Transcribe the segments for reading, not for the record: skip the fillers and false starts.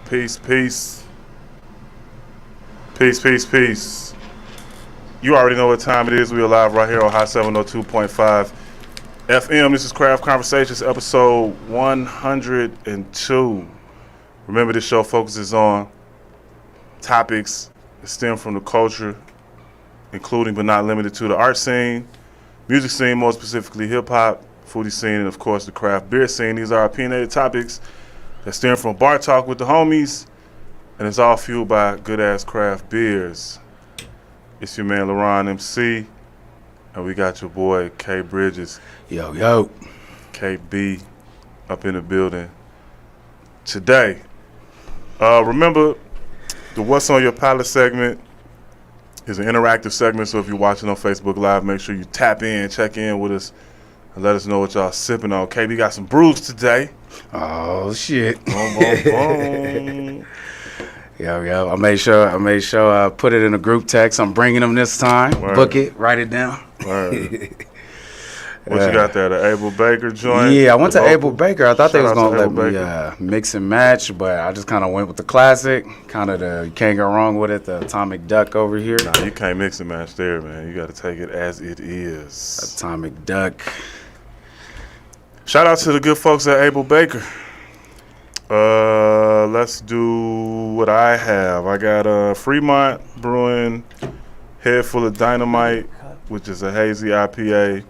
Peace, peace. Peace, peace, peace. You already know what time it is. We are live right here on Hot 702.5 FM. This is Craft Conversations, episode 102. Remember, this show focuses on topics that stem from the culture, including but not limited to the art scene, music scene, more specifically hip-hop, foodie scene, and of course the craft beer scene. These are opinionated topics that stem from bar talk with the homies, and it's all fueled by good-ass craft beers. It's your man LaRon MC, and we got your boy K Bridges. Yo, yo. KB up in the building today. Remember, the What's on Your Palate segment is an interactive segment, so if you're watching on Facebook Live, make sure you tap in, check in with us, and let us know what y'all sipping on. KB got some brews today. Oh, shit. Boom, boom, boom. Yo. I made sure I put it in a group text. I'm bringing them this time. Word. Book it, write it down. What you got there, the Abel Baker joint? Yeah, I went to Abel Baker. I thought they was Shout out going to to Abel let me mix and match, but I just kind of went with the classic. Kind of you can't go wrong with it, the Atomic Duck over here. Nah, you can't mix and match there, man. You got to take it as it is. Atomic Duck. Shout out to the good folks at Abel Baker. Let's do what I have. I got Fremont Brewing Head Full of Dynamite, which is a hazy IPA.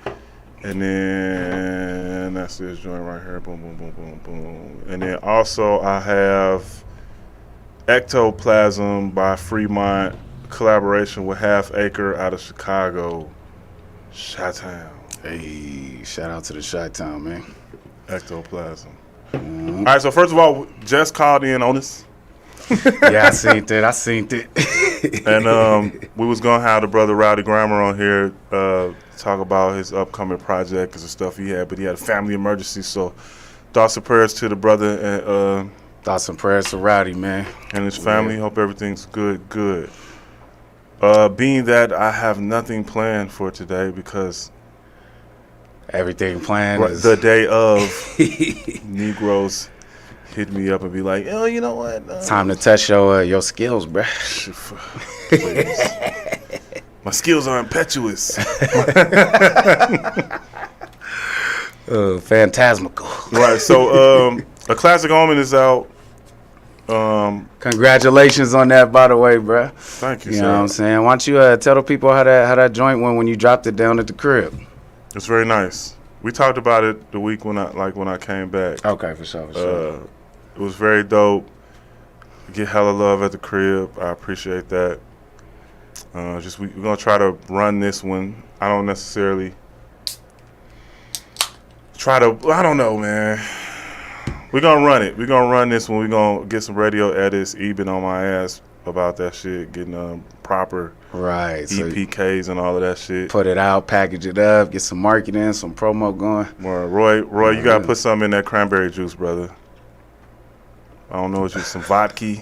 And then that's this joint right here. Boom, boom, boom, boom, boom. And then also I have Ectoplasm by Fremont, collaboration with Half Acre out of Chicago, Chi-Town. Hey, shout out to the Chi-Town, man. Ectoplasm. All right, so first of all, Jess called in on us. Yeah, I seen it. And we was going to have the brother Rowdy Grammar on here talk about his upcoming project and stuff he had, but he had a family emergency, so thoughts and prayers to the brother and Thoughts and prayers to Rowdy, man. And his family. Yeah. Hope everything's good. Being that I have nothing planned for today because everything planned is the day of Negroes hit me up and be like, oh, you know what? Time to test your skills, bro. My skills are impetuous. Phantasmical. Right, so A Classic Omen is out. Congratulations on that, by the way, bro. Thank you, sir. You know what I'm saying? Why don't you tell the people how that joint went when you dropped it down at the crib? It's very nice. We talked about it the week when I came back. Okay, for sure. It was very dope. Get hella love at the crib. I appreciate that. We're gonna try to run this one. I don't necessarily I don't know, man. We're gonna run it. We're gonna run this one. We're gonna get some radio edits. Eben on my ass about that shit, getting proper EPKs and all of that shit. Put it out, package it up, get some marketing, some promo going. Well, Roy, you gotta put something in that cranberry juice, brother. I don't know, it's just some vodka.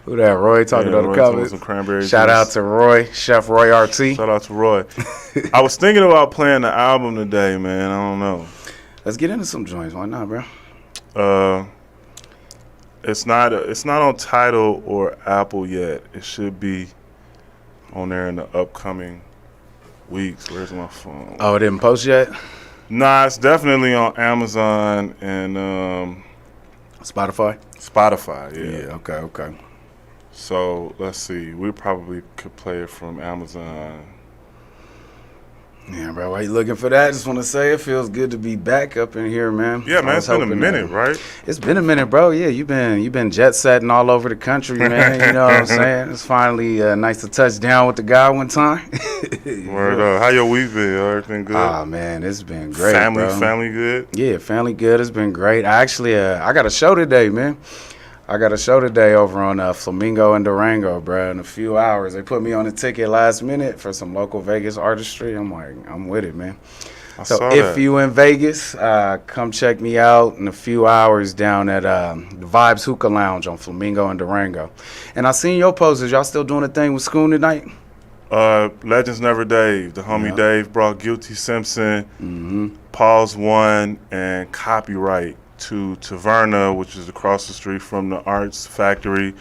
Who that, Roy? Talking about the comments. Some cranberry juice. Shout out to Roy, Chef Roy RT. Shout out to Roy. I was thinking about playing the album today, man. I don't know. Let's get into some joints. Why not, bro? It's not on Tidal or Apple yet. It should be on there in the upcoming weeks. Where's my phone? Oh, it didn't post yet? Nah, it's definitely on Amazon and Spotify, yeah. Yeah, okay. So, let's see. We probably could play it from Amazon. Yeah, bro, why you looking for that? Just want to say it feels good to be back up in here, man. Yeah, man, it's been a minute, right? It's been a minute, bro. Yeah, you've been jet setting all over the country, man. You know what I'm saying? It's finally nice to touch down with the guy one time. Word up. How your week been? Everything good? Ah, man, it's been great, Family good? Yeah, family good. It's been great. I got a show today, man. I got a show today over on Flamingo and Durango, bro. In a few hours, they put me on a ticket last minute for some local Vegas artistry. I'm like, I'm with it, man. So if you in Vegas, come check me out in a few hours down at the Vibes Hookah Lounge on Flamingo and Durango. And I seen your posters. Y'all still doing a thing with Schoon tonight? Legends Never Dave. The homie Dave brought Guilty Simpson, Pause One, and Copyright. to Taverna, which is across the street from the Arts Factory.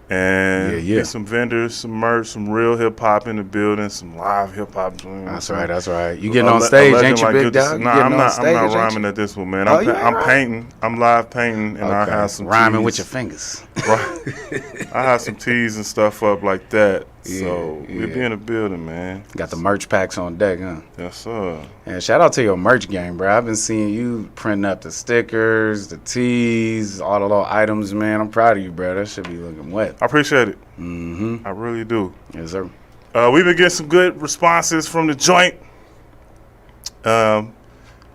And get some vendors, some merch, some real hip hop in the building, some live hip hop. That's right. You getting on stage, ain't you, big dog? Nah, I'm not rhyming at this one, man. I'm painting. I'm live painting, and I have some rhyming tees. with your fingers. Right. I have some tees and stuff up like that. So we'll be in the building, man. Got the merch packs on deck, huh? Yes, sir. And shout out to your merch game, bro. I've been seeing you printing up the stickers, the tees, all the little items, man. I'm proud of you, bro. That should be looking wet. I appreciate it. Mm-hmm. I really do. Yes, sir. We've been getting some good responses from the joint. Yeah,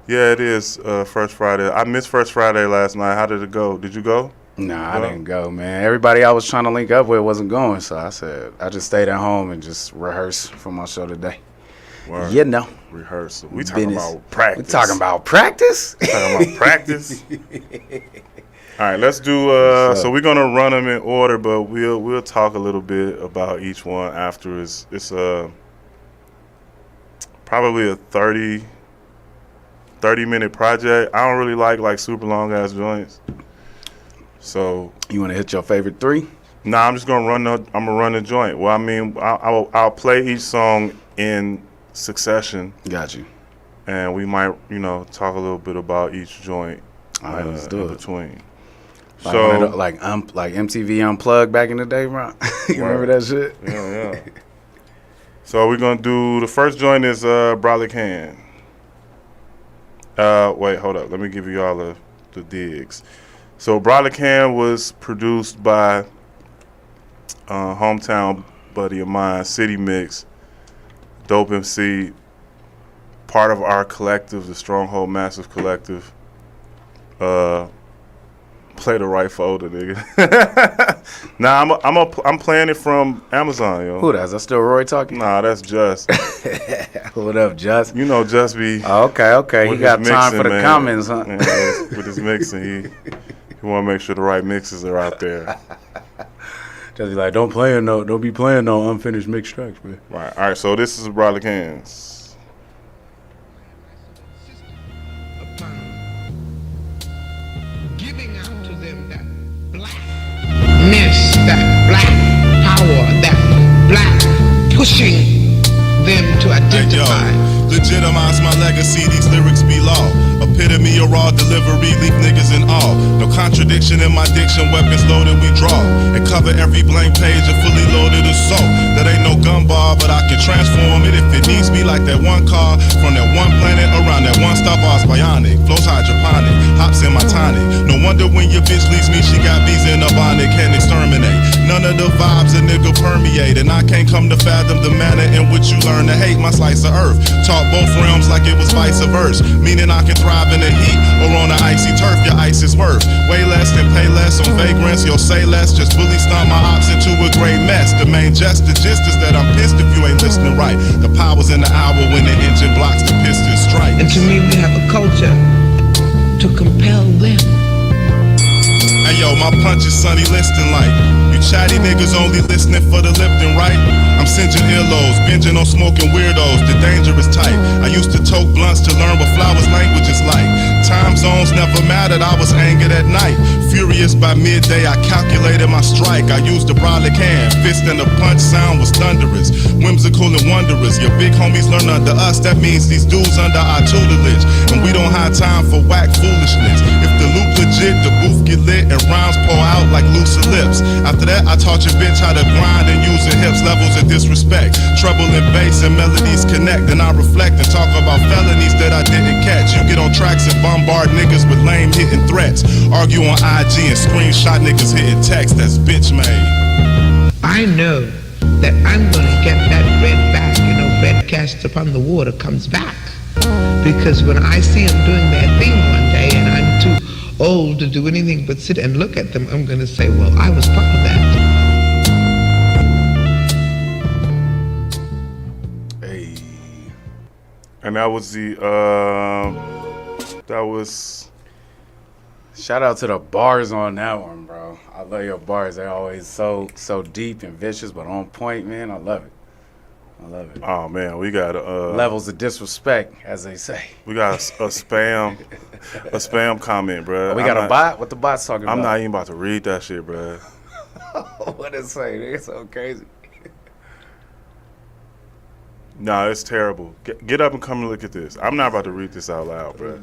it is First Friday. I missed First Friday last night. How did it go? Did you go? Nah, I didn't go, man. Everybody I was trying to link up with wasn't going, so I said I just stayed at home and just rehearsed for my show today. Word. You know. Rehearsal. We talking about practice. We talking about practice? Talking about practice. All right, let's do. So we're gonna run them in order, but we'll talk a little bit about each one after. It's probably a 30-minute project. I don't really like super long ass joints. So you want to hit your favorite 3? Nah, I'm just gonna run the joint. Well, I mean, I'll play each song in succession. Got you. And we might, talk a little bit about each joint. All right, let's do it. Between. Like So like MTV Unplugged back in the day, bro. You remember that shit? Yeah. So we're gonna do the first joint is Brolic Hand. Wait, hold up. Let me give you all the digs. So Brolic Hand was produced by hometown buddy of mine, City Mix, dope MC, part of our collective, the Stronghold Massive Collective. Play the right folder, nigga. Nah, I'm playing it from Amazon, yo. Who that? Is that still Roy talking? Nah, that's Just. What up, Just? You know, Just be. Okay. He got time for the comments, huh? Yeah, with his mixing, he want to make sure the right mixes are out there. Just be like, don't be playing no unfinished mixed tracks, man. Right. All right. So this is Brolic Hands. That black power, that black pushing them to identify. Hey, yo, legitimize my legacy, these lyrics be law. Epitome of raw delivery, leave niggas in awe. No contradiction in my diction, weapons loaded, we draw. And cover every blank page of fully loaded assault. That ain't no gun bar, but I can transform it if it needs me, like that one car from that one planet around that one star bar's bionic. Flows hydroponic, hops in my tonic. No wonder when your bitch leaves me, she got bees in a bonnet, can exterminate. None of the vibes a nigga permeate, and I can't come to fathom the manner in which you learn to hate my slice of earth. Taught both realms like it was vice versa, meaning I can thrive in the heat or on the icy turf. Your ice is worth way less than pay less on vagrants. You'll say less, just bully stomp my ops into a great mess. The main gist is that I'm pissed if you ain't listening right. The power's in the hour when the engine blocks the piston strike. And to me, we have a culture to compel them. Hey yo, my punch is Sonny Liston like. You chatty niggas only listening for the Lipton, right? I'm singeing earlobes, binging on smoking weirdos. The danger is tight. I used to toke blunts to learn what flowers' language is like. Time zones never mattered, I was angered at night. Furious by midday, I calculated my strike. I used a Brolic hand, fist and the punch sound was thunderous. Whimsical and wondrous, your big homies learn under us. That means these dudes under our tutelage. And we don't have time for whack foolishness. If the loop legit, the booth get lit and rhymes pour out like looser lips. After that, I taught your bitch how to grind and use her hips. Levels of disrespect, treble and bass and melodies connect. And I reflect and talk about felonies that I didn't catch. You get on tracks and bombard niggas with lame hitting threats. Argue on IG and screenshot niggas hitting text. That's bitch made. I know that I'm gonna get that bread back. Bread cast upon the water comes back. Because when I see them doing their thing one day and I'm too old to do anything but sit and look at them, I'm gonna say, well, I was part of that. Hey. And that was Shout out to the bars on that one, bro. I love your bars. They're always so deep and vicious, but on point, man. I love it. I love it. Oh man, we got Levels of disrespect, as they say. we got a spam comment, bro. We got a bot. What the bot's talking about? I'm not even about to read that shit, bro. What it say? It's so crazy. Nah, it's terrible. Get up and come and look at this. I'm not about to read this out loud, bro.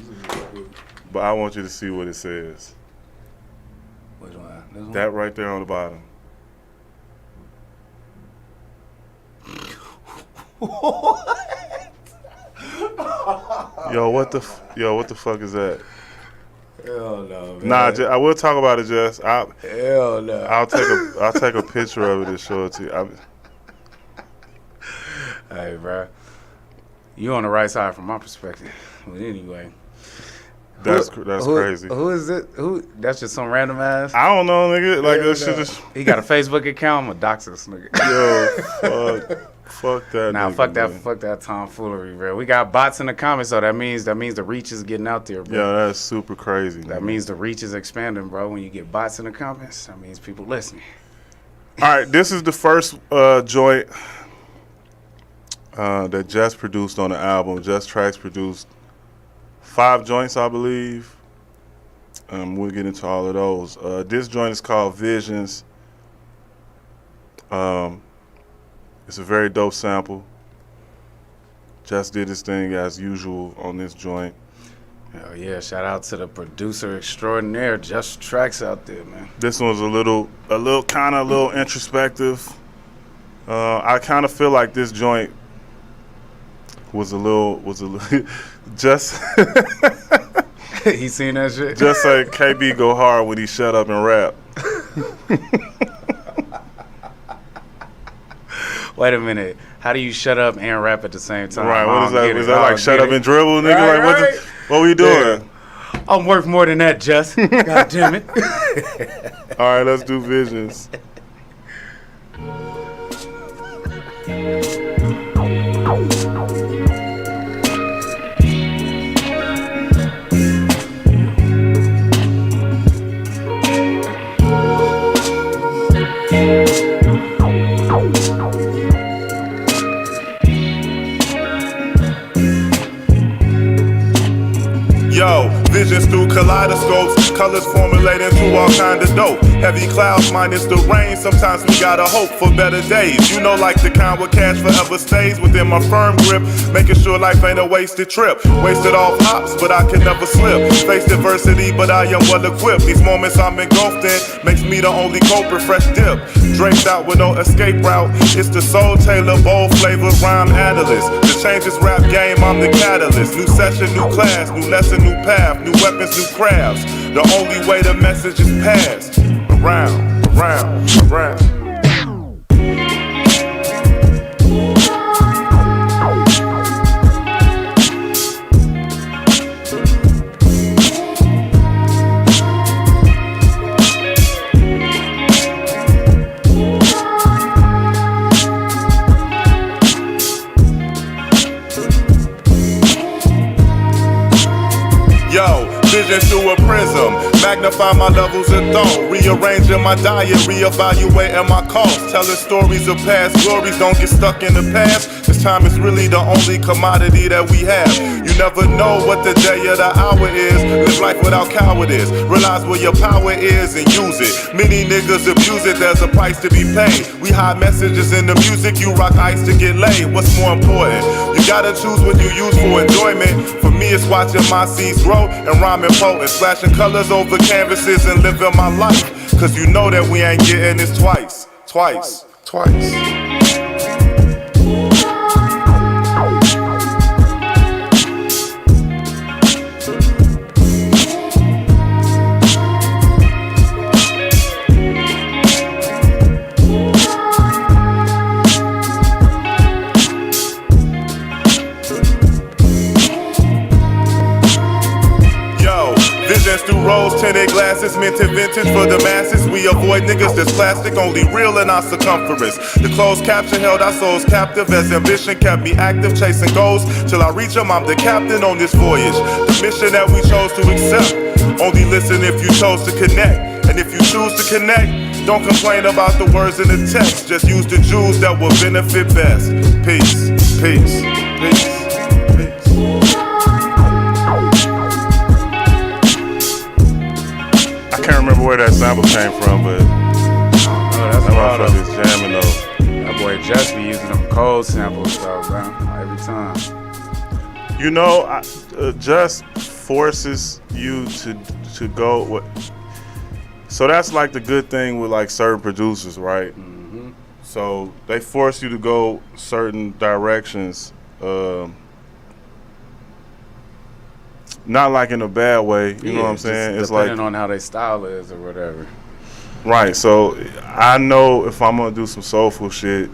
But I want you to see what it says. Which one? This one? That right there on the bottom. Yo, what the fuck is that? Hell no, man. Nah, I will talk about it, Jess. Hell no. I'll take a picture of it and show it to you. Hey, bro. You on the right side from my perspective. But anyway. That's crazy. Who is it? That's just some random ass? I don't know, nigga. Like, that shit just... He got a Facebook account? I'm a dox this nigga. Yo, fuck that Nah, nigga, fuck that tomfoolery, bro. We got bots in the comments, so that means the reach is getting out there, bro. Yeah, that's super crazy. That means the reach is expanding, bro. When you get bots in the comments, that means people listening. All right, this is the first joint that Jess produced on the album. Jess Tracks produced 5 joints, I believe. We'll get into all of those. This joint is called Visions. It's a very dope sample. Jess did his thing as usual on this joint. Hell yeah, shout out to the producer extraordinaire, Just Tracks out there, man. This one's a little introspective. I kind of feel like this joint was a little just He seen that shit? just like KB go hard when he shut up and rap. Wait a minute. How do you shut up and rap at the same time? Right, what is that? Get Is it. that like shut up and dribble, nigga? Right, Like what we doing? Yeah. I'm worth more than that, Just. God damn it. All right, let's do Visions. Yo, visions through kaleidoscopes, colors formulate into all kind of dope. Heavy clouds minus the rain, sometimes we gotta hope for better days. You know, like the kind where cash forever stays within my firm grip, making sure life ain't a wasted trip. Wasted off hops, but I can never slip. Faced adversity, but I am well equipped. These moments I'm engulfed in makes me the only culprit, fresh dip. Draped out with no escape route. It's the Soul Taylor, bold flavor, rhyme analyst. To change this rap game, I'm the catalyst. New session, new class, new lesson, new path, new weapons, new crafts. The only way the message is passed. Around, around, around. Vision through a prism, magnify my levels of thought, rearranging my diet, reevaluating my costs, telling stories of past glories. Don't get stuck in the past. This time is really the only commodity that we have. You never know what the day or the hour is. Live life without cowardice. Realize where your power is and use it. Many niggas abuse it. There's a price to be paid. We hide messages in the music. You rock ice to get laid. What's more important? You gotta choose what you use for enjoyment. For me, it's watching my seeds grow and rhyming potent, splashing colors over canvases and living my life. Cause you know that we ain't getting this twice. Visions through rose-tinted glasses, minted vintage for the masses. We avoid niggas that's plastic, only real in our circumference. The closed caption held our souls captive as ambition kept me active, chasing goals. Till I reach them, I'm the captain on this voyage. The mission that we chose to accept. Only listen if you chose to connect. And if you choose to connect, Don't complain about the words in the text. Just use the jewels that will benefit best. Peace, peace, peace, peace. I can't remember where that sample came from, but that's that motherfucker's jamming though. That boy Just be using them cold samples though, bro. Every time. You know, Just forces you to go with. So that's like the good thing with like certain producers, right? Mm-hmm. So they force you to go certain directions, not like in a bad way. You know what I'm saying? It's depending on how their style is or whatever. Right. So I know if I'm gonna do some soulful shit,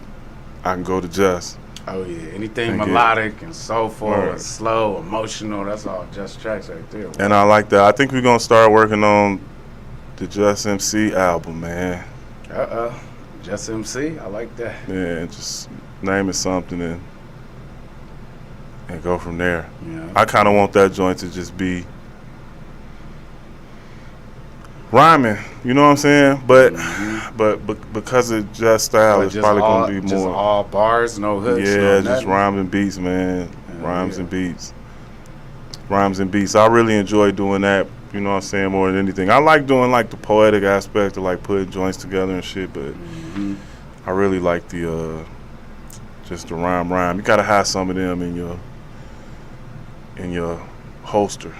I can go to Just. Oh yeah, anything melodic and soulful and slow, emotional, that's all Just tracks right there. And I like that. I think we're gonna start working on the Just MC album, man. Just MC, I like that. Yeah, just name it something and go from there. Yeah. I kind of want that joint to just be rhyming, you know what I'm saying? But because of Just style, it's probably gonna be just more all bars, no hooks. Yeah, just rhymes and beats, man. Rhymes and beats. Rhymes and beats. I really enjoy doing that, you know what I'm saying, more than anything. I like doing like the poetic aspect of like putting joints together and shit, but I really like the just the rhyme. You gotta have some of them in your holster.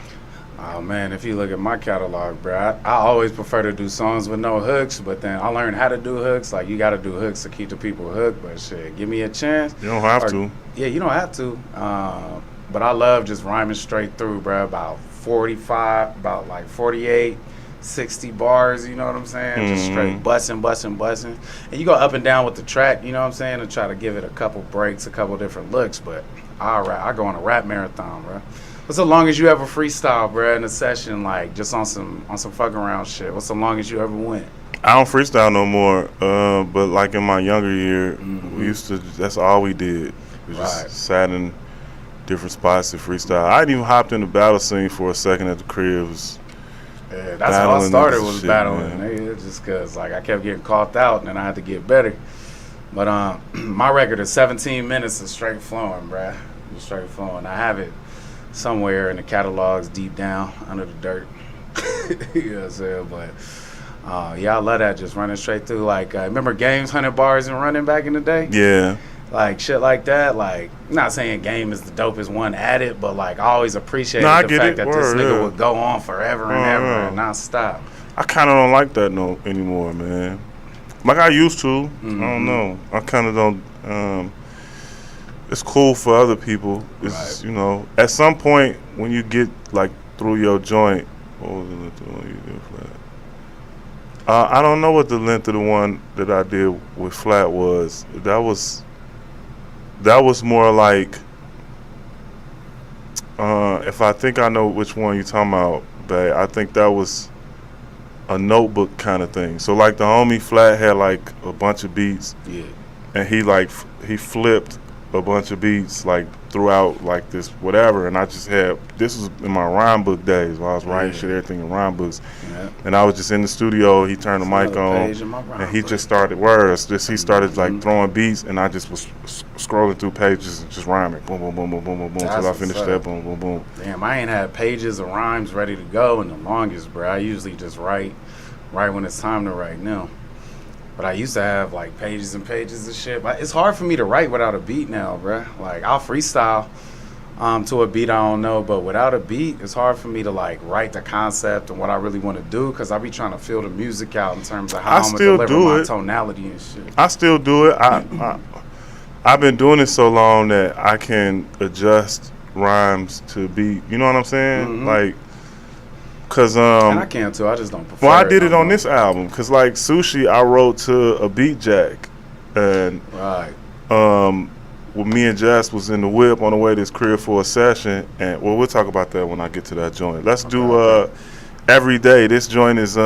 Oh man, if you look at my catalog, bro, I always prefer to do songs with no hooks, but then I learned how to do hooks. Like, you got to do hooks to keep the people hooked, but shit, give me a chance. You don't have to. Yeah, you don't have to. But I love just rhyming straight through, bro, about 48, 60 bars, you know what I'm saying? Just straight busting. And you go up and down with the track, you know what I'm saying, and try to give it a couple breaks, a couple different looks, but I go on a rap marathon, bro. What's the longest you ever freestyle, bro, in a session, like just on some fucking around shit? What's the longest you ever went? I don't freestyle no more, but like in my younger year, we used to. That's all we did. We just sat in different spots to freestyle. I didn't even hopped in the battle scene for a second at the crib. Yeah, that's how I started, was battling. Nigga, just cause like I kept getting caught out, and then I had to get better. But my record is 17 minutes of straight flowing, bro. Straight flowing. I have it somewhere in the catalogs deep down under the dirt. You know what I'm saying? But yeah, I love that, just running straight through. Like, remember Game's 100 bars and running back in the day? Yeah. Like shit like that. Like, I'm not saying Game is the dopest one at it, but like I always appreciated the fact that this nigga would go on forever and ever and not stop. I kind of don't like that anymore, man. Like I used to. I don't know. I kind of don't. It's cool for other people. It's you know, at some point when you get like through your joint. What was the length of the one you did flat? I don't know what the length of the one that I did with flat was. That was more like. If I think I know which one you're talking about, babe, I think that was a notebook kind of thing. So like the homie Flat had like a bunch of beats. Yeah. And he flipped a bunch of beats like throughout like this whatever, and I just had, this was in my rhyme book days when I was writing shit, everything in rhyme books, and I was just in the studio. He turned the mic on and he just started he started like throwing beats, and I just was scrolling through pages and just rhyming, boom boom boom boom boom boom boom until I finished that, boom boom boom. Damn, I ain't had pages of rhymes ready to go in the longest, bro. I usually just write when it's time to write now. But I used to have like pages and pages of shit. But it's hard for me to write without a beat now, bruh. Like I'll freestyle to a beat I don't know, but without a beat, it's hard for me to like write the concept and what I really want to do, because I be trying to feel the music out in terms of how I'm gonna deliver my tonality and shit. I still do it. I've been doing it so long that I can adjust rhymes to beat. You know what I'm saying? Like. Cause and I can too. I just don't prefer. Well, I did it on this album, cause like Sushi, I wrote to a beat jack, and when me and Jess was in the whip on the way to his crib for a session, and well, we'll talk about that when I get to that joint. Let's do Every Day. This joint is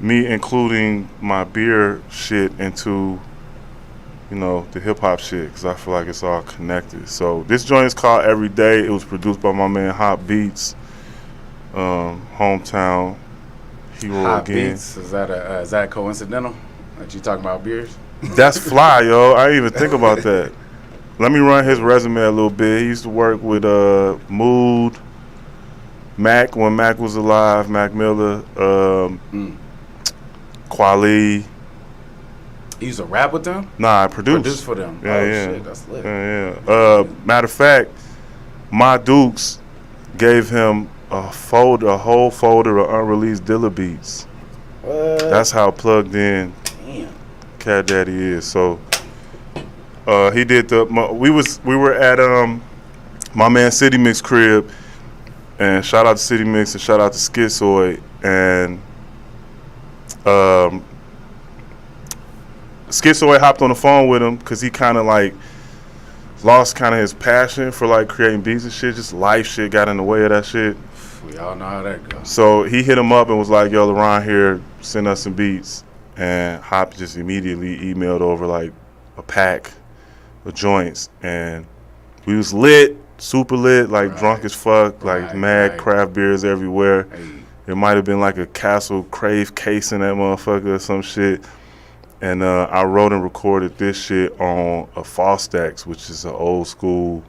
me including my beer shit into, you know, the hip hop shit, cause I feel like it's all connected. So this joint is called Every Day. It was produced by my man Hot Beats. Hometown. hero Hot again. beats. Is that coincidental that you talking about beers? That's fly, yo. I didn't even think about that. Let me run his resume a little bit. He used to work with Mood, Mac when Mac was alive, Mac Miller, Kweli. He used to rap with them? Nah, I produced. Produced for them. Yeah, oh, yeah. shit, that's lit. Yeah. Matter of fact, my Dukes gave him a whole folder of unreleased Dilla beats. What? That's how plugged in Damn. Cat Daddy is. So he did we were at my man City Mix crib, and shout out to City Mix and shout out to Schizoid, and Schizoid hopped on the phone with him because he kind of like lost kind of his passion for like creating beats and shit. Just life shit got in the way of that shit. We all know how that goes. So he hit him up and was like, yo, LeRon here, send us some beats. And Hop just immediately emailed over like a pack of joints. And we was lit, super lit, like drunk as fuck, like mad craft beers everywhere. Hey. It might have been like a Castle Crave case in that motherfucker or some shit. And I wrote and recorded this shit on a Fostax, which is an old school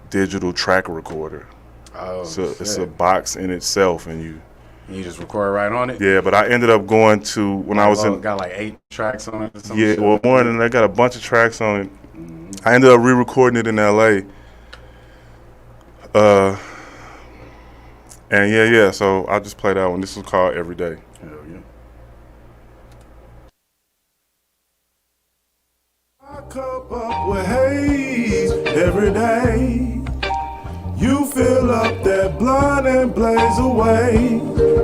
digital track recorder. Oh, So it's a box in itself, and you just record right on it? yeah. But I ended up going to when I was in got like 8 tracks on it or something. yeah, well more than that, got a bunch of tracks on it. I ended up re-recording it in LA. And yeah. So I just played that one. This was called Every Day. Hell yeah. I cup up with haze every day. You fill up that blunt and blaze away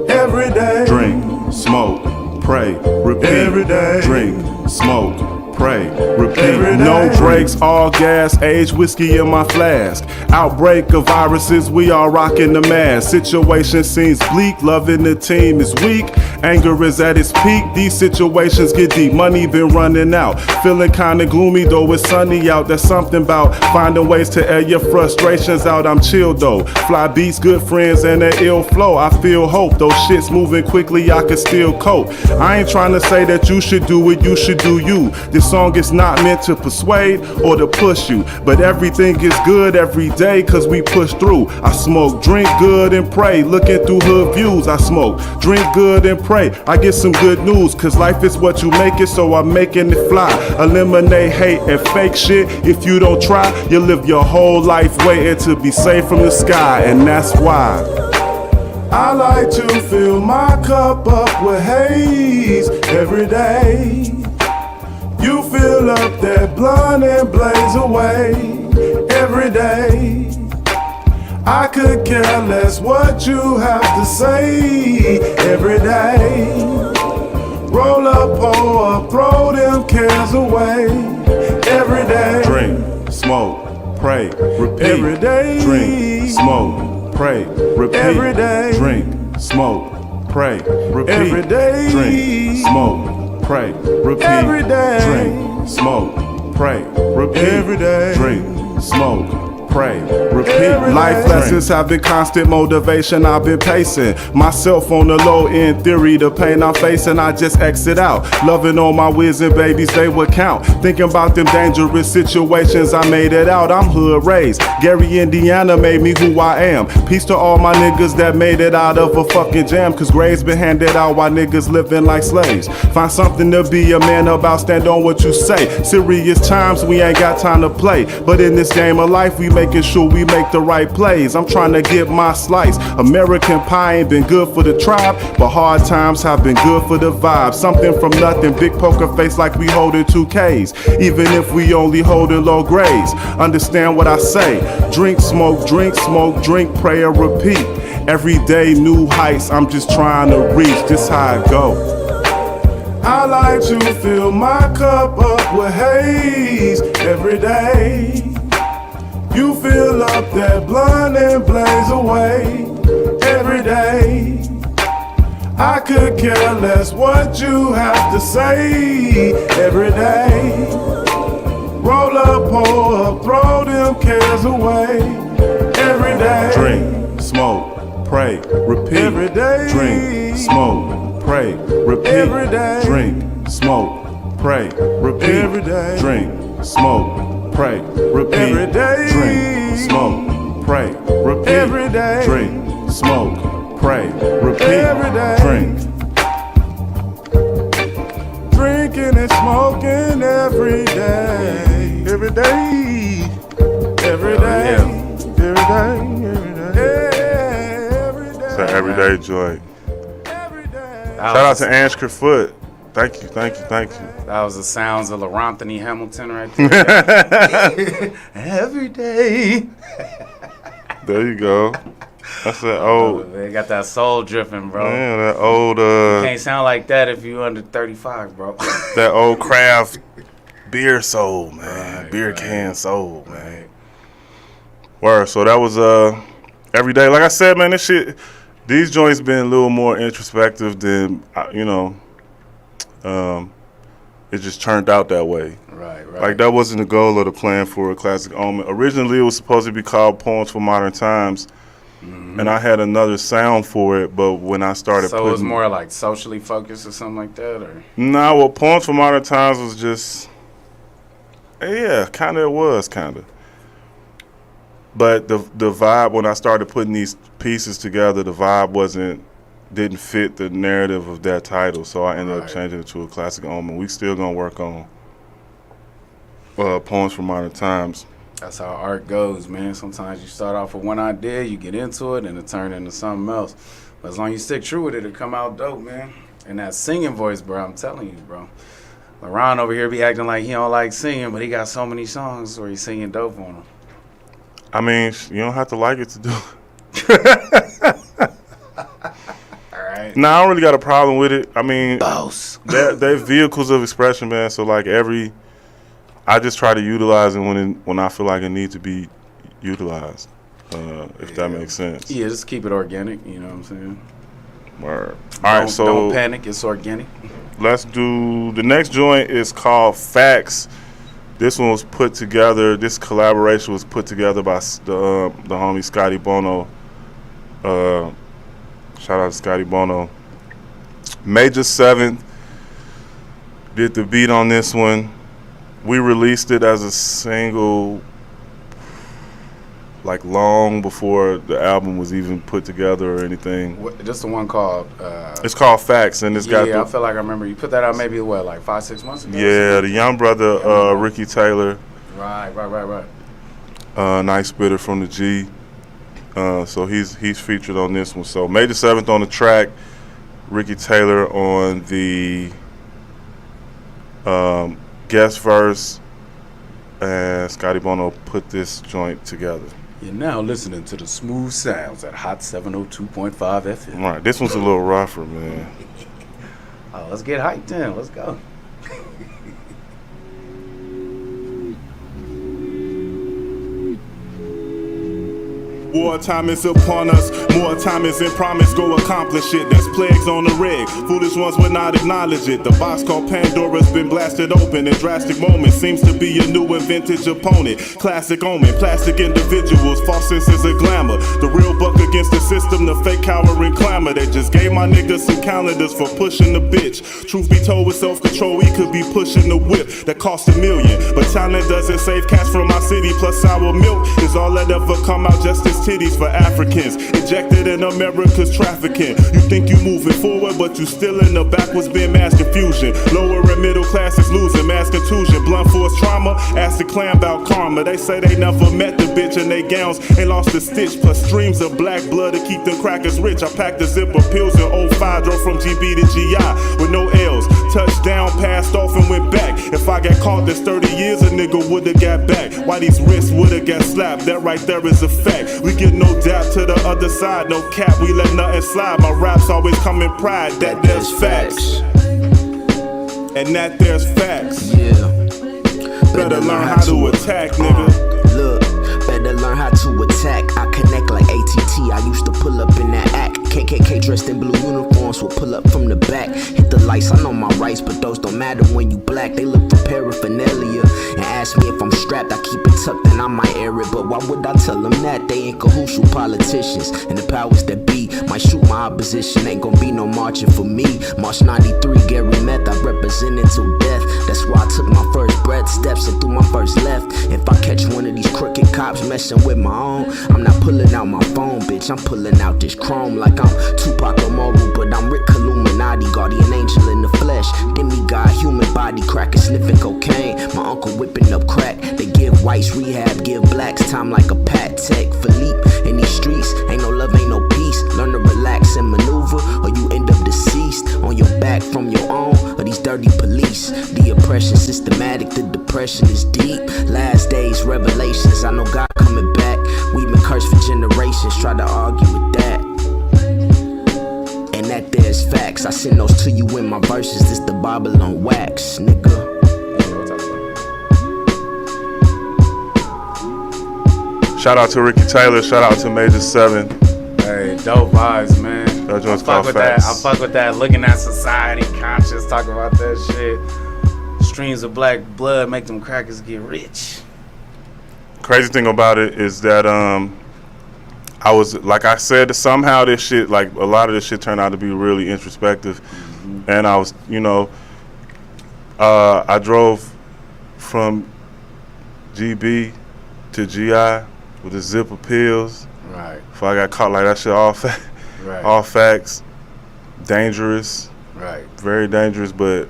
every day. Drink, smoke, pray, repeat. Every day. Drink, smoke, pray, repeat. Every No day. breaks, all gas, aged whiskey in my flask. Outbreak of viruses, we all rocking the mask. Situation seems bleak, loving the team is weak. Anger is at its peak, these situations get deep. Money been running out, feeling kinda gloomy though it's sunny out. There's something about finding ways to air your frustrations out. I'm chill though, fly beats, good friends and an ill flow. I feel hope, though shit's moving quickly, I can still cope. I ain't trying to say that you should do it, you should do you. This song is not meant to persuade or to push you, but everything is good every day cause we push through. I smoke, drink good and pray, looking through hood views. I smoke, drink good and pray, I get some good news cause life is what you make it, so I'm making it fly. Eliminate hate and fake shit. If you don't try, you live your whole life waiting to be saved from the sky, and that's why I like to fill my cup up with haze every day. You fill up that blunt and blaze away every day. I could care less what you have to say every day. Roll up, pour up, throw them cares away every day. Drink, smoke, pray, repeat. Every day. Drink, smoke, pray, repeat. Every day. Drink, smoke, pray, repeat. Every day. Drink, smoke, pray, repeat. Every day. Drink, smoke, pray, repeat. Every day. Drink, smoke, pray, repeat. Every Life day. lessons have been constant motivation. I've been pacing myself on the low end theory. The pain I'm facing, I just exit out. Loving all my whizzing babies, they would count. Thinking about them dangerous situations, I made it out. I'm hood raised. Gary, Indiana made me who I am. Peace to all my niggas that made it out of a fucking jam. Cause grades been handed out while niggas living like slaves. Find something to be a man about, stand on what you say. Serious times, we ain't got time to play. But in this game of life, we making sure we make the right plays. I'm trying to get my slice. American pie ain't been good for the tribe, but hard times have been good for the vibe. Something from nothing, big poker face like we holding 2Ks. Even if we only holding low grades. Understand what I say. Drink, smoke, drink, pray or repeat. Every day new heights, I'm just trying to reach. This how I go. I like to fill my cup up with haze every day. You fill up that blunt and blaze away every day. I could care less what you have to say every day. Roll up, pour up, throw them cares away every day. Drink, smoke, pray, repeat. Every day. Drink, smoke, pray, repeat. Every day. Drink, smoke, pray, repeat. Every day. Drink, smoke, pray, repeat. Every day. Drink, smoke, pray, repeat. Every day. Drink, smoke, pray, repeat. Every day. Drink. Drinking and smoking every day. Every day. Every day. Every day. Every day. It's an everyday joint. Every day. Shout out to Ansker Foot. Thank you. That was the sounds of LaRanthony Hamilton right there. Every day. There you go. That's that old. They got that soul dripping, bro. Man, that old. Can't sound like that if you under 35, bro. That old craft beer soul, man. Right, beer right. can soul, man. Word. So that was every day. Like I said, man, these joints been a little more introspective than it just turned out that way. Right. Like that wasn't the goal of the plan for a Classic Omen. Originally, it was supposed to be called Poems for Modern Times, and I had another sound for it. But when I started, So it was more like socially focused or something like that, or well, Poems for Modern Times was just, yeah, kind of. It was kind of. But the vibe when I started putting these pieces together, the vibe didn't fit the narrative of that title, so I ended up changing it to a Classic Omen. We still gonna work on Poems for Modern Times. that's how art goes, man. Sometimes you start off with one idea, you get into it, and it turns into something else. But as long as you stick true with it, it'll come out dope, man. And that singing voice, bro, I'm telling you, bro. LaRon over here be acting like he don't like singing, but he got so many songs where he's singing dope on them. I mean, you don't have to like it to do it. All right. Nah, I don't really got a problem with it. I mean, Boss. they're vehicles of expression, man. So like I just try to utilize it when I feel like it needs to be utilized. If that makes sense. Yeah, just keep it organic, you know what I'm saying? Word. All right, so don't panic, it's organic. let's do the next joint is called Facts. This one was put together. This collaboration was put together by the homie Scotty Bono. Shout out to Scotty Bono. Major 7th did the beat on this one. We released it as a single, like long before the album was even put together or anything. Just the one called. It's called Facts, and it's got. Yeah, I feel like I remember you put that out maybe like 5-6 months ago. Yeah, the young brother Ricky Taylor. Right. Nice spitter from the G. So he's featured on this one. So Major 7th on the track, Ricky Taylor on the guest verse, and Scotty Bono put this joint together. You're now listening to the smooth sounds at Hot 702.5 FM. Right, this one's a little rougher, man. Oh, let's get hyped then. Let's go. Wartime is upon us, more time is in promise, go accomplish it. There's plagues on the rig, foolish ones would not acknowledge it. The box called Pandora's been blasted open in drastic moments. Seems to be a new and vintage opponent. Classic omen, plastic individuals, false senses of glamour. The real buck against the system, the fake cowering clamor. They just gave my niggas some calendars for pushing the bitch. Truth be told, with self-control, he could be pushing the whip that cost $1 million. But talent doesn't save cash from my city, plus sour milk is all that ever come out, just as titties for Africans, injected in America's trafficking. You think you moving forward, but you still in the backwards bin mass confusion. Lower and middle class is losing mass contusion. Blunt force trauma, ask the clan about karma. They say they never met the bitch and they gowns ain't lost a stitch. Plus streams of black blood to keep them crackers rich. I packed a zip of pills in 05, drove from GB to GI with no L's. Touchdown, passed off and went back. If I got caught this 30 years, a nigga would've got back. Why these wrists would've got slapped, that right there is a fact. We get no doubt to the other side, no cap, we let nothing slide. My raps always come in pride, that there's facts. And that there's facts. Yeah. Better learn how to attack, nigga. Look, better learn how to attack. I connect like ATT. I used to pull up in that act. KKK dressed in blue uniforms will pull up from the back. Hit the lights, I know my rights, but those don't matter when you black. They look for paraphernalia and ask me if I'm strapped. I keep it tucked and I might air it, but why would I tell them that? They in cahoots with politicians and the powers that be. Might shoot my opposition, ain't gonna be no marching for me. March 93, Gary Meth, I represent until death. That's why I took my first breath, steps and threw my first left. If I catch one of these crooked cops messing with my own, I'm not pulling out my phone, bitch, I'm pulling out this chrome. Like I'm Tupac Amaru, but I'm Rick Illuminati, guardian angel in the flesh. Demigod, human body, cracker sniffing cocaine. My uncle whipping up crack. They give whites rehab, give blacks time like a Pat Tech. Philippe in these streets, ain't no love, ain't no peace. Learn to relax and maneuver, or you end up deceased. On your back from your own, or these dirty police. The oppression systematic, the depression is deep. Last days, revelations, I know God coming back. We've been cursed for generations, try to argue with that. And that there's facts, I send those to you in my verses. This the Bible on wax, nigga. Shout out to Ricky Taylor. Shout out to Major 7. Hey, dope vibes, man. That joint's I fuck called with Facts. that. I fuck with that. Looking at society, conscious, talking about that shit. Streams of black blood make them crackers get rich. Crazy thing about it is that I was, like I said, somehow this shit, like a lot of this shit turned out to be really introspective. And I was, I drove from GB to GI with a zip of pills. Right. Before I got caught, like that shit all Right. all facts, dangerous, Right. very dangerous. But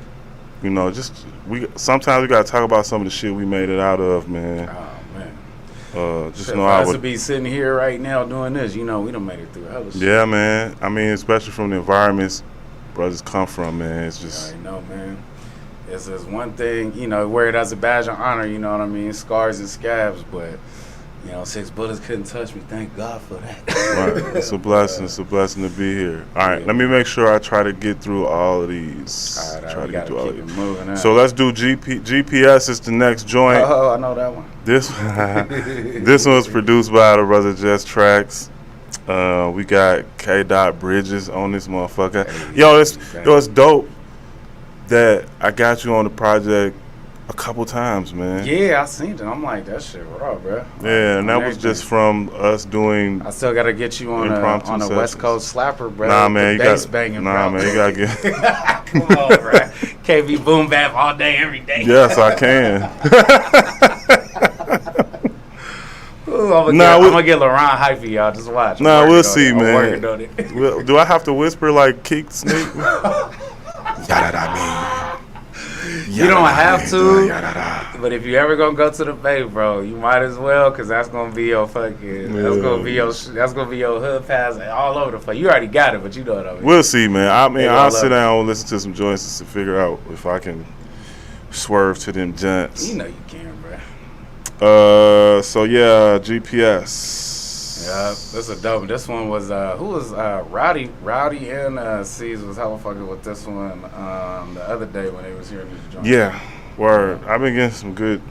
sometimes we gotta talk about some of the shit we made it out of, man. Oh man. Just If know I I was to would. be sitting here right now doing this, we done made it through hella shit. Yeah, man. I mean, especially from the environments brothers come from, man. It's I just. already know, man. It's one thing, wear it as a badge of honor, you know what I mean? Scars and scabs, but 6 bullets couldn't touch me. Thank God for that. Right. It's a blessing. It's a blessing to be here. All right, let me make sure I try to get through all of these. All right, try we to gotta get through all keep of it these. moving on. So let's do GPS is the next joint. Oh, I know that one. This one's produced by the brother Just Tracks. We got K. Bridges on this motherfucker. Yo, it's dope that I got you on the project a couple times, man. Yeah, I seen it. I'm like, that shit raw, bro. Yeah, and that was just from us doing. I still gotta get you on impromptu a West sessions. Coast slapper, bro. Nah, man, you got. banging, Nah, bro. man, you gotta get. Come on, bro. Can't be boom bap all day, every day. Yes, I can. Ooh, I'm gonna get LaRon hype for y'all. Just watch. Nah, we'll see, I'm man. working on it. Do I have to whisper like Keek Sneak? You don't have to, but if you ever gonna go to the Bay, bro, you might as well, cause that's gonna be your fucking, that's gonna be your hood pass all over the place. You already got it, but you know what I mean. We'll see, man. I mean, Yeah, I'll I sit love down and listen to some joints to figure out if I can swerve to them gents. You know you can, bro. So yeah, GPS. Yeah, that's a dope. This one was who was Rowdy and C's was hella fucking with this one the other day when they was here in this joint. Yeah, word. I've been getting some good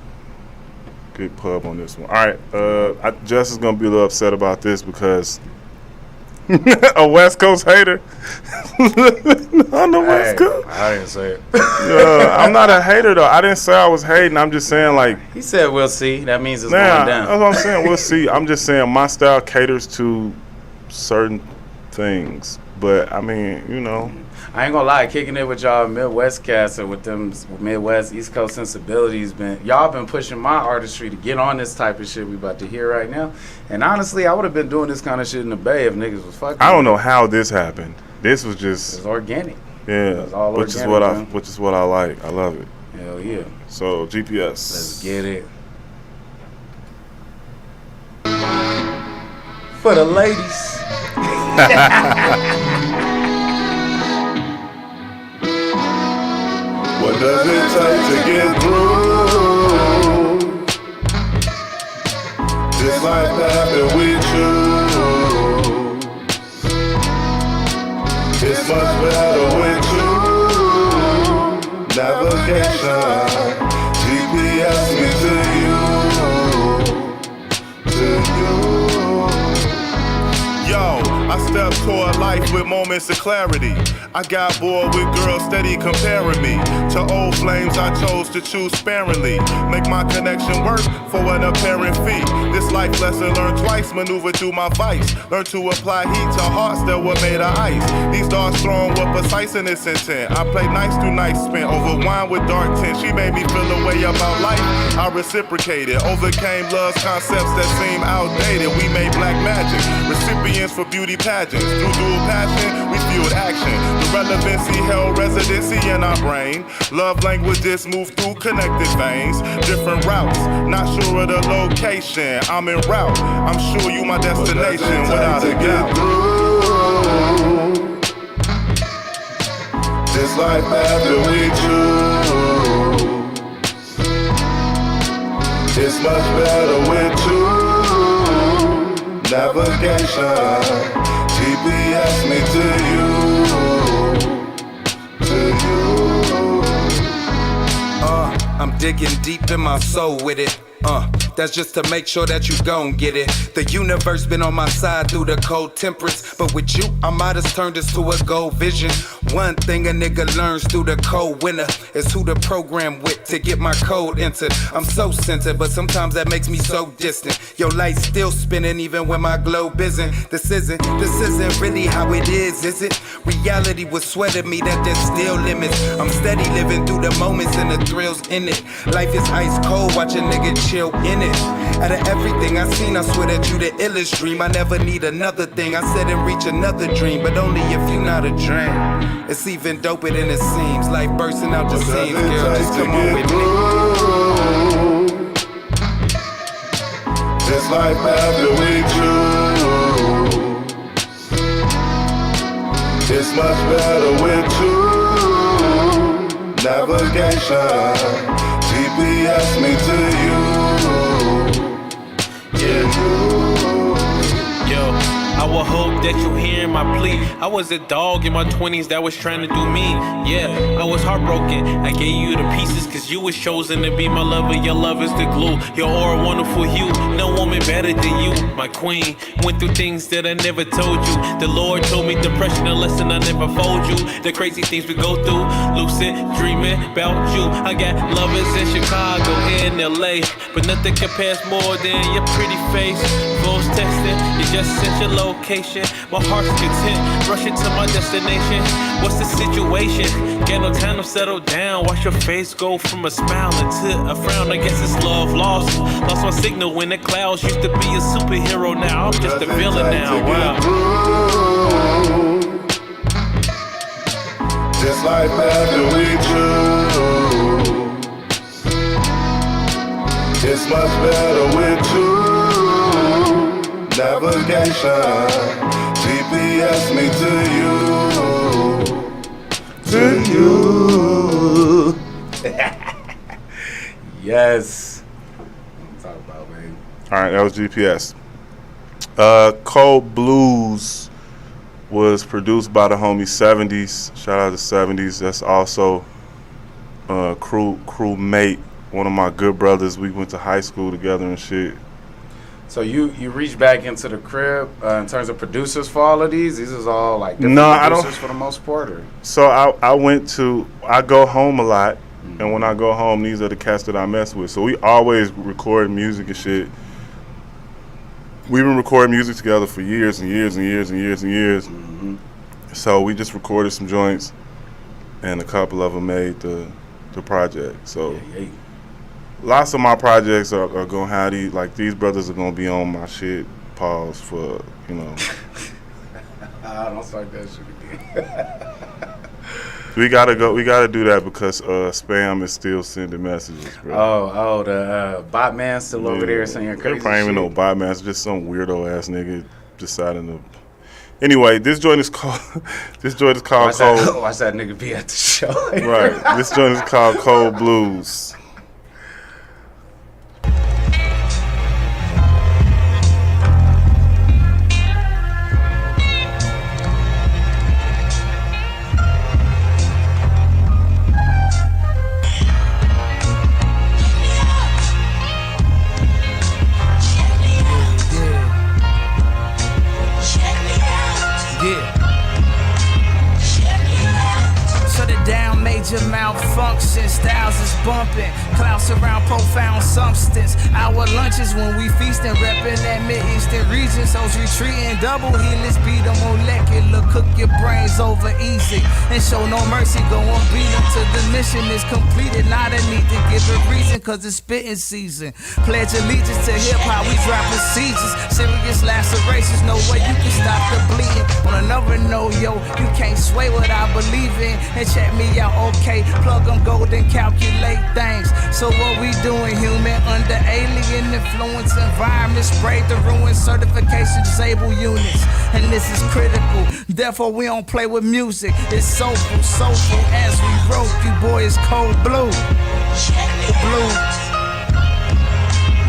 pub on this one. All right, Jess is gonna be a little upset about this because a West Coast hater on the West Coast. I didn't say it. I'm not a hater though. I didn't say I was hating. I'm just saying like. He said we'll see. That means it's Nah, going down. that's what I'm saying. We'll see. I'm just saying my style caters to certain things, but I mean, I ain't gonna lie, kicking it with y'all Midwest cats or with them Midwest East Coast sensibilities, y'all been pushing my artistry to get on this type of shit we about to hear right now. And honestly, I would have been doing this kind of shit in the Bay if niggas was fucking. I don't know how this happened. This was just. It's organic. Yeah, It's all which organic, is what I like. I love it. Hell yeah. So GPS. Let's get it. For the ladies. What does it take to get through this life path that we choose? It's much better with you. Navigation, GPS me to you, to you. Yo, I I stepped toward life with moments of clarity. I got bored with girls steady comparing me to old flames. I chose to choose sparingly. Make my connection work for an apparent fee. This life lesson learned twice, maneuver through my vice. Learn to apply heat to hearts that were made of ice. These dark strong were precise in its intent. I played nights through nights spent over wine with dark tint. She made me feel a way about life. I reciprocated, overcame love's concepts that seem outdated. We made black magic, recipients for beauty pageants. Through dual passion, we fueled action. The relevancy held residency in our brain. Love languages move through connected veins. Different routes, not sure of the location. I'm en route, I'm sure you my destination without a doubt. This life after we choose, it's much better with two. Navigation, GPS me to you. I'm digging deep in my soul with it. That's just to make sure that you gon' get it. The universe been on my side through the cold temperance, but with you, I might have turned this to a gold vision. One thing a nigga learns through the cold winter is who to program with to get my code entered. I'm so centered, but sometimes that makes me so distant. Your light's still spinning even when my globe isn't. This isn't really how it is it? Reality was sweating me that there's still limits. I'm steady living through the moments and the thrills in it. Life is ice cold, watch a nigga chill in it. Out of everything I seen, I swear that you the illest dream. I never need another thing. I said and reach another dream, but only if you not a dream. It's even doper than it seems. Life bursting out the seams, girl. Just come on with me. This life after we choose, it's much better with two. Navigation, GPS me to you. Yo, I would hope that you hearing my plea. I was a dog in my 20s that was trying to do me. Yeah, I was heartbroken. I gave you the pieces cause you was chosen to be my lover. Your love is the glue. Your aura wonderful hue. No woman better than you, my queen. Went through things that I never told you. The Lord told me depression, a lesson I never fold you. The crazy things we go through. Lucid, dreaming about you. I got lovers in Chicago, in LA, but nothing compares more than your pretty face. Voice texting, you just sent your location. My heart's content, rushing to my destination. What's the situation? Got no time to settle down. Watch your face go from a smile into a frown. I guess it's love lost. Lost my signal when the clouds used to be a superhero. Now I'm just a villain now. Wow. This life after we choose, it's much better with two. Navigation, GPS me to you. Yes. What I'm talking about, baby. All right, that was GPS. Cold Blues was produced by the homie 70s. Shout out to 70s. That's also crew mate, one of my good brothers. We went to high school together and shit. So you reach back into the crib in terms of producers for all of these? These is all like different I producers don't, for the most part? Or? So I go home a lot, and when I go home, these are the cats that I mess with. So we always record music and shit. We've been recording music together for years and years and years and years and years. Mm-hmm. So we just recorded some joints, and a couple of them made the project. So Yeah. lots of my projects are gonna have these brothers are gonna be on my shit. Pause for I don't start that shit again. We gotta do that because spam is still sending messages, bro. The bot man still over there saying crazy It probably ain't shit. no bot man. It's just some weirdo ass nigga deciding to. Anyway, this joint is called Cold. Watch that nigga be at the show. Right. This joint is called Cold Blues. Check me out. malfunction, styles is bumping, clouds around profound substance. Our lunches when we feasting, reppin' that mid-eastern region. Souls retreating, double helix, beat them molecular, cook your brains over easy, and show no mercy, go on beat them till the mission is completed. Not a need to give a reason, cause it's spitting season. Pledge allegiance to hip-hop, we drop procedures, serious lacerations, no way you can stop the bleeding. On another note, yo, you can't sway what I believe in, and check me out, okay, plug them gold and calculate things. So what we doing, human, under alien influence environment, sprayed the ruin, certification disable units, and this is critical, therefore we don't play with music. It's soulful as we wrote, you boys cold blue.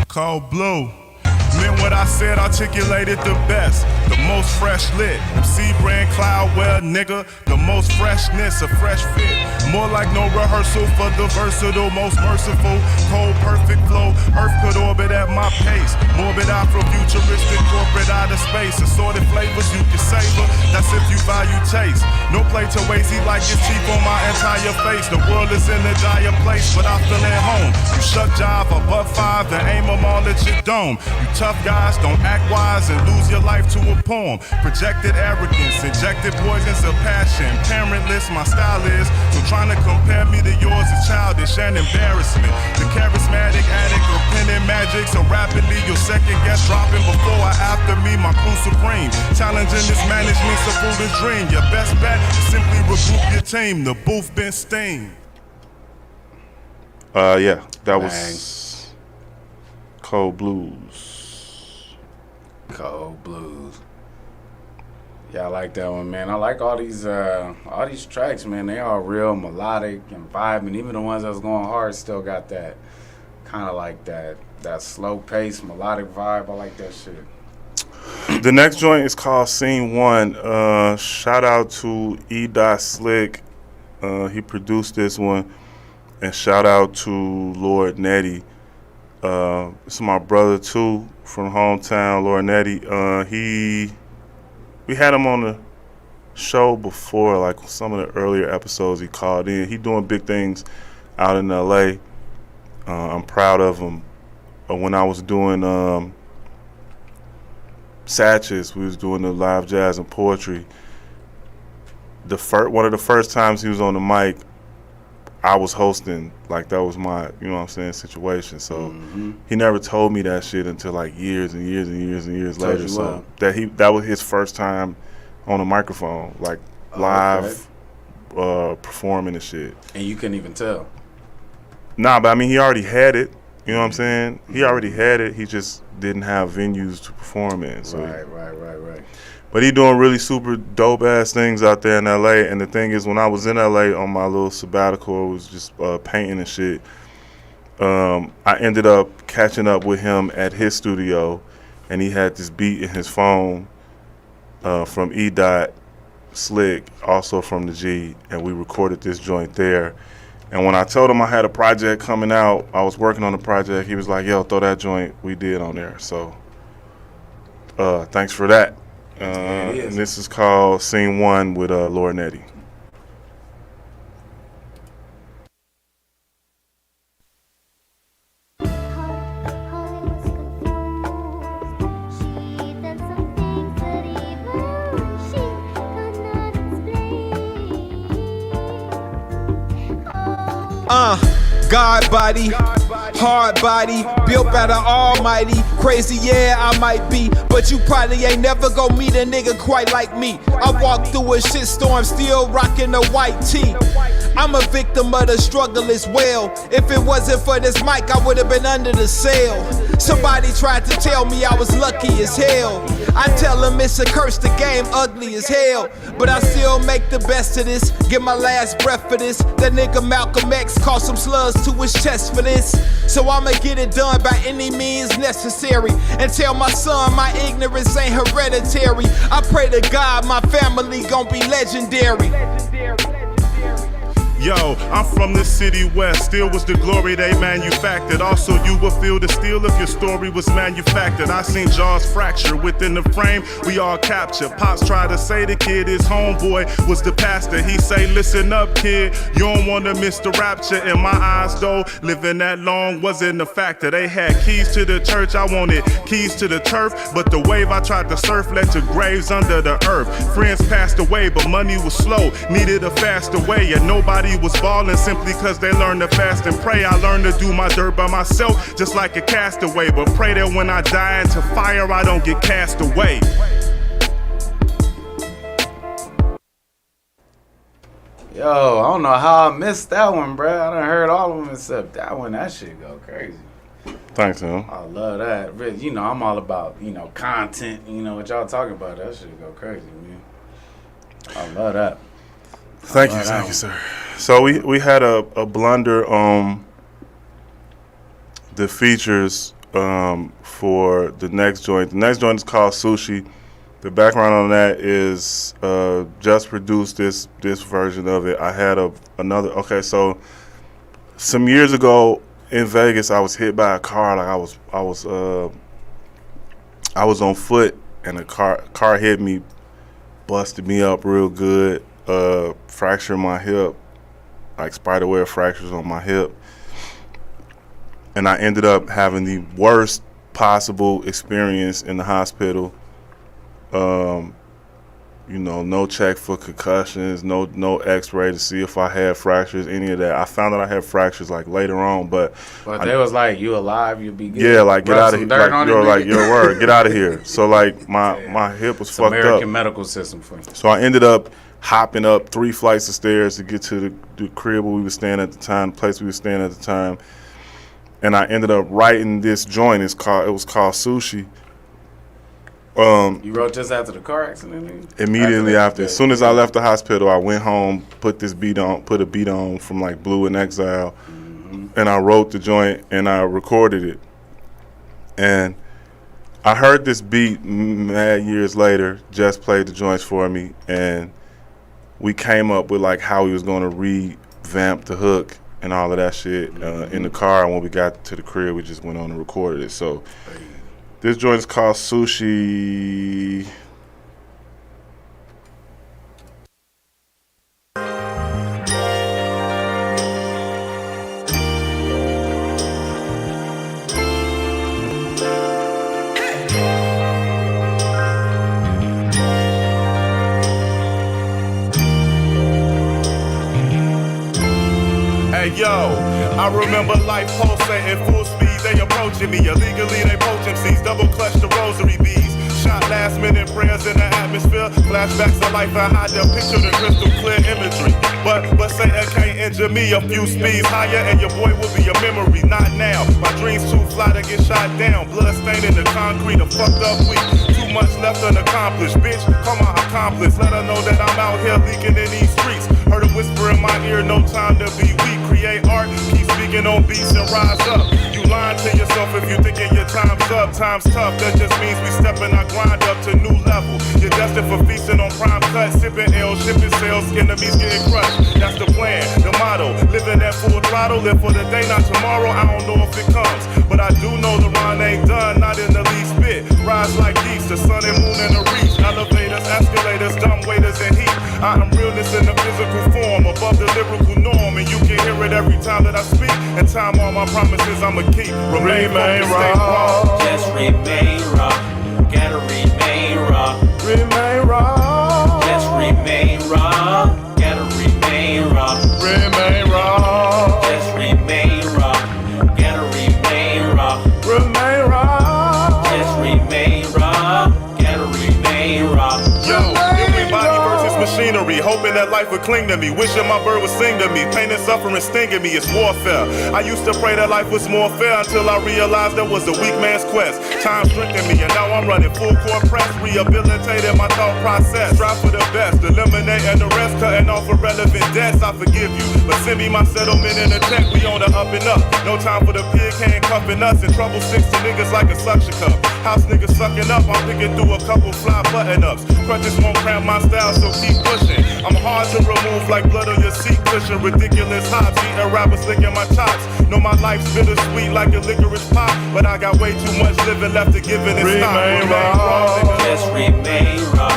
Cold blue. Meant what I said, articulated the best. The most fresh lit. MC brand Cloudwell, nigga. The most freshness, a fresh fit. More like no rehearsal for the versatile, most merciful. Cold, perfect flow. Earth could orbit at my pace. Morbid, Afro-futuristic, corporate outer space. Assorted flavors you can savor. That's if you value taste. No play to Wazy like it's cheap on my entire face. The world is in a dire place, but I feel at home. You shut jive above 5 and aim them all at your dome. You tough guys, don't act wise and lose your life to a poem. Projected arrogance, injected poisons of passion. Parentless, my style is. So trying to compare me to yours is childish and embarrassment. The charismatic addict of pen and magic. So rapidly your second guess dropping before or after me, my crew supreme. Challenging this management's a foolish dream. Your best bet is simply regroup your team. The booth been steamed. Yeah, that was Cold Blues. Cold Blues. Yeah, I like that one, man. I like all these tracks, man. They all real melodic and vibing. Even the ones that's going hard still got that kind of like that slow pace, melodic vibe. I like that shit. The next joint is called Scene 1. Shout out to E. Slick. He produced this one. And shout out to Lord Netty. This is my brother too, from hometown, Lord Netty. We had him on the show before, like some of the earlier episodes he called in. He doing big things out in LA. I'm proud of him. When I was doing Satches, we was doing the live jazz and poetry. One of the first times he was on the mic, I was hosting, like that was my, you know what I'm saying, situation. So he never told me that shit until like years and years and years and years later. So that was his first time on a microphone, like live performing and shit. And you couldn't even tell. Nah, but I mean he already had it. You know what I'm saying? He already had it. He just didn't have venues to perform in. So Right. But he doing really super dope ass things out there in LA. And the thing is, when I was in LA on my little sabbatical, it was just painting and shit. I ended up catching up with him at his studio, and he had this beat in his phone from E. Slick, also from the G, and we recorded this joint there. And when I told him I had a project coming out, I was working on the project, he was like, yo, throw that joint we did on there. So thanks for that. And this is called Scene 1 with Lord Netty. God body, hard body, built by the almighty. Crazy, yeah, I might be, but you probably ain't never gon' meet a nigga quite like me. I walked through a shitstorm, still rocking a white tee. I'm a victim of the struggle as well. If it wasn't for this mic, I would've been under the sail. Somebody tried to tell me I was lucky as hell. I tell them it's a curse, the game ugly as hell. But I still make the best of this, get my last breath for this. That nigga Malcolm X caught some slugs to his chest for this. So I'ma get it done by any means necessary, and tell my son my ignorance ain't hereditary. I pray to God my family gon' be legendary. Yo, I'm from the city west, still was the glory they manufactured. Also, you would feel the steel if your story was manufactured. I seen jaws fracture within the frame, we all captured. Pops tried to say the kid, his homeboy was the pastor. He say, listen up kid, you don't wanna miss the rapture. In my eyes though, living that long wasn't a factor. They had keys to the church, I wanted keys to the turf. But the wave I tried to surf led to graves under the earth. Friends passed away, but money was slow, needed a faster way. And nobody was balling simply cause they learned to fast and pray. I learned to do my dirt by myself, just like a castaway. But pray that when I die into fire, I don't get cast away. Yo, I don't know how I missed that one, bro. I done heard all of them except that one. That shit go crazy. Thanks, man. I love that. But, you know, I'm all about, you know, content. You know, what y'all talking about. That shit go crazy, man. I love that. Thank you, sir. So we had a blunder on the features for the next joint. The next joint is called Sushi. The background on that is just produced this version of it. I had another. Okay, so some years ago in Vegas, I was hit by a car. Like I was on foot, and a car hit me, busted me up real good. Fractured my hip, like spiderweb fractures on my hip, and I ended up having the worst possible experience in the hospital. You know, no check for concussions, no x-ray to see if I had fractures, any of that. I found out I had fractures like later on, but they was like, you alive, you'll be good. Yeah, like get out of here. Like your word, get out of here. So like my hip was fucked up. American medical system for you. So I ended up hopping up 3 flights of stairs to get to the crib where we were staying at the time, the place we were staying at the time. And I ended up writing this joint. It was called Sushi. You wrote just after the car accident? Immediately after. As soon as I left the hospital, I went home, put a beat on from like Blue in Exile, and I wrote the joint and I recorded it. And I heard this beat mad years later. Jess played the joints for me, and we came up with like how we was gonna revamp the hook and all of that shit in the car. And when we got to the crib, we just went on and recorded it. So this joint is called Sushi. Yo, I remember life pulsating full speed. They approaching me illegally. They poach MCs, double clutch the rosary beads. Shot last minute prayers in the atmosphere. Flashbacks of life I hide the picture the crystal clear imagery. But Satan can't injure me. A few speeds higher and your boy will be a memory. Not now. My dreams too fly to get shot down. Blood staining the concrete. A fucked up week. Too much left unaccomplished. Bitch, call my accomplice. Let her know that I'm out here leaking in these streets. Heard a whisper in my ear. No time to be weak. Create art. Keep speaking on beats and rise up. You lying to yourself if you thinking your time's up. Time's tough. That just means we stepping our grind up to new level. You're destined for feasting on prime cuts. Sipping L, shipping sales. Enemies getting crushed. That's the plan, the motto. Living at full throttle. Live for the day, not tomorrow. I don't know if it comes, but I do know the run ain't done. Not in the least bit. Rise like these. The sun and moon in the reach. Elevators, escalators, dumb waiters and heat. I am realness in the physical form. Above the lyrical norm. And you can hear it every time that I speak. And time all my promises I'ma keep. Remain raw. Just remain raw. Gotta remain raw. Remain raw. Just remain raw. Gotta remain raw. Remain raw. Just remain raw. Gotta remain raw. Remain raw. Just remain raw. Gotta remain raw. Yo, everybody versus machinery, hoping that life would cling to me, wishing my bird would sing to me, pain and suffering stinging me, it's warfare. I used to pray that life was more fair until I realized that was a weak man's quest. Time strengthened me and now I'm running full court press, rehabilitating my thought process. Strive for the best, eliminating the rest, cutting off irrelevant debts. I forgive you, but send me my settlement in a check. We on the up and up, no time for the pig handcuffing us. And trouble sticks to niggas like a suction cup. House niggas sucking up, I'm picking through a couple fly button ups. Crutches won't cramp my style, so keep pushing. I'm hard to remove like blood on your seat cushion. Ridiculous hops, eating rappers licking my chops. Know my life's bittersweet like a licorice pop, but I got way too much living left to give it a stop. Remain raw. Just remain raw.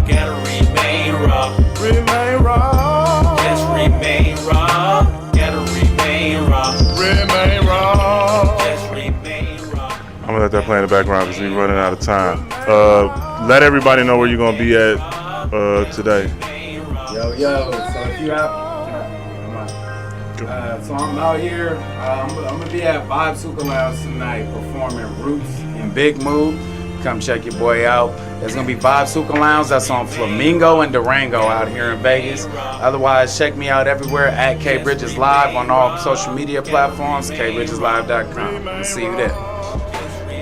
Gotta remain raw. Remain raw. Just remain raw. Gotta remain raw. Remain raw. Just remain raw. I'm gonna let that play in the background because we're running out of time. Let everybody know where you're gonna be at today. Yo. So if you have, so I'm out here. I'm gonna be at Vibe Suka Lounge tonight performing Roots in Big Mood. Come check your boy out. There's gonna be Vibe Suka Lounge. That's on Flamingo and Durango out here in Vegas. Otherwise, check me out everywhere at K Bridges Live on all social media platforms. KBridgesLive.com. I'll see you there.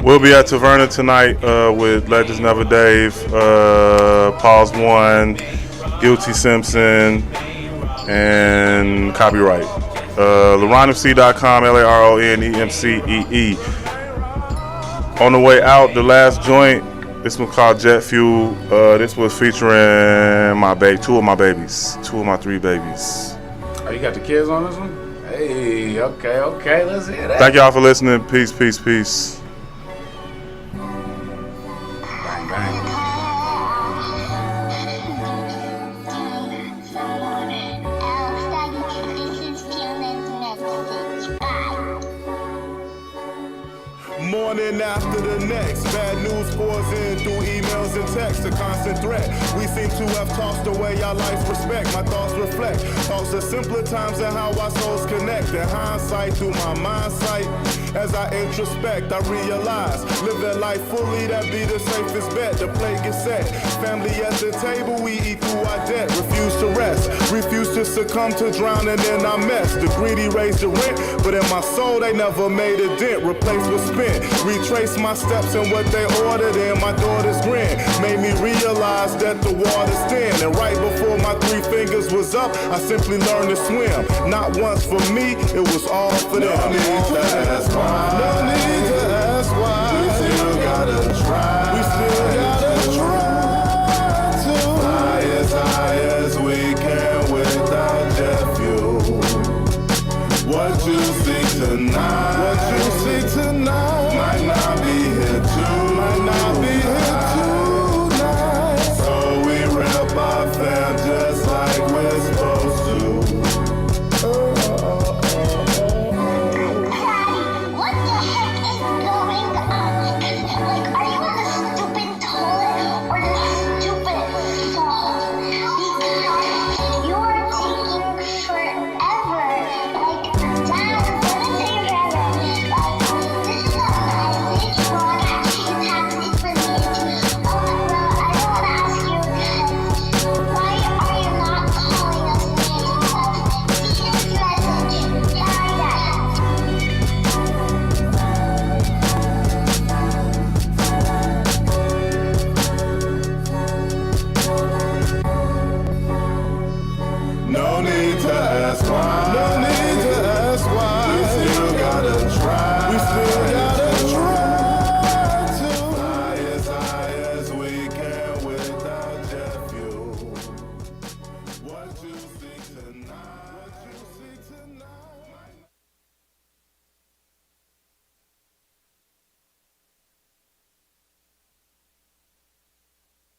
We'll be at Taverna tonight with Legends Never Dave, Pause One, Guilty Simpson, and Copyright. LaronMC.com, LaRonemCEE. On the way out, the last joint, this one called Jet Fuel. This was featuring two of my 3 babies. Oh, you got the kids on this one? Hey, okay, let's hear that. Thank y'all for listening. Peace, peace, peace. Bang, bang. Morning after the next, bad news pours in through emails and texts, a constant threat. We seem to have tossed away our life's respect. My thoughts reflect thoughts of simpler times and how our souls connect. In hindsight, through my mind sight, as I introspect, I realize living life fully, that be the safest bet. The plate gets set, family at the table, we eat through our debt. Refuse to rest, refuse to succumb to drowning in our mess. The greedy raise the rent, but in my soul they never made a dent. Replace what's spent, retrace my steps and what they ordered in. My daughter's grin made me realize that the water's thin. And right before my 3 fingers was up, I simply learned to swim. Not once for me, it was all for them. No need to ask why. No need to ask why. We still gotta try. We still gotta try to fly as high as we can without jet fuel. What you see tonight, might not be here tonight. So we rip our fam just like we're supposed to. What the heck is going on? Like, are you on a stupid toilet or the stupid phone? Because you are taking forever. Like, Dad, what is taking forever? This is a message broadcast is happening for me. Well, I want to ask you, why are you not calling us names? See this message. Try that. No need to ask why.